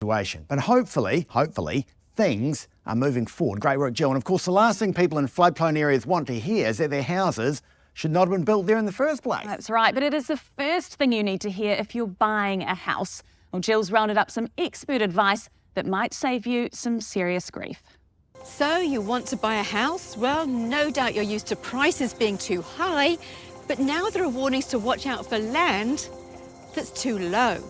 situation. But hopefully, things are moving forward. Great work, Jill. And of course, the last thing people in flood-prone areas want to hear is that their houses should not have been built there in the first place. That's right, but it is the first thing you need to hear if you're buying a house. Well, Jill's rounded up some expert advice that might save you some serious grief. So you want to buy a house? Well, no doubt you're used to prices being too high, but now there are warnings to watch out for land that's too low.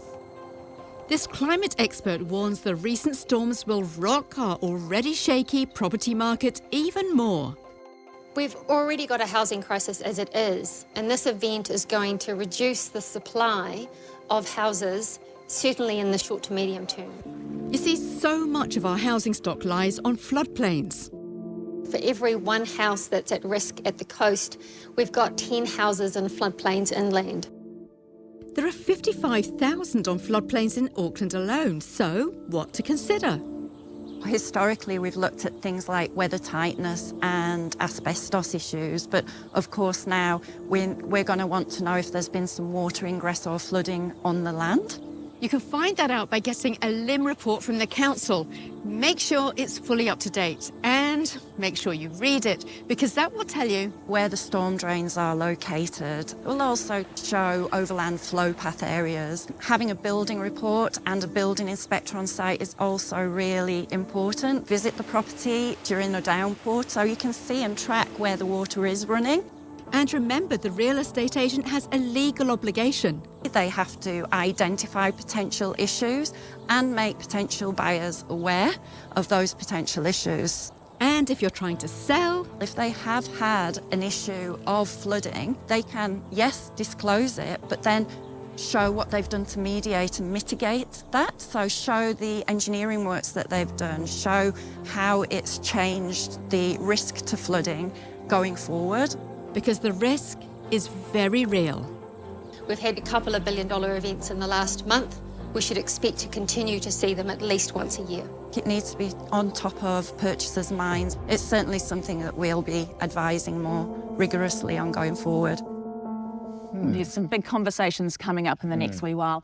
This climate expert warns the recent storms will rock our already shaky property market even more. We've already got a housing crisis as it is, and this event is going to reduce the supply of houses, certainly in the short to medium term. You see, so much of our housing stock lies on floodplains. For every one house that's at risk at the coast, we've got 10 houses in floodplains inland. There are 55,000 on floodplains in Auckland alone, so what to consider? Historically, we've looked at things like weather tightness and asbestos issues, but of course now we're going to want to know if there's been some water ingress or flooding on the land. You can find that out by getting a LIM report from the council. Make sure it's fully up to date and make sure you read it, because that will tell you Where the storm drains are located. It will also show overland flow path areas. Having a building report and a building inspector on site is also really important. Visit the property during a downpour so you can see and track where the water is running. And remember, the real estate agent has a legal obligation. They have to identify potential issues and make potential buyers aware of those potential issues. And if you're trying to sell, If they have had an issue of flooding, they can, yes, disclose it, but then show what they've done to mediate and mitigate that. So show the engineering works that they've done, show how it's changed the risk to flooding going forward. because the risk is very real. We've had a couple of billion-dollar events in the last month. We should expect to continue to see them at least once a year. It needs to be on top of purchasers' minds. It's certainly something that we'll be advising more rigorously on going forward. There's some big conversations coming up in the next wee while.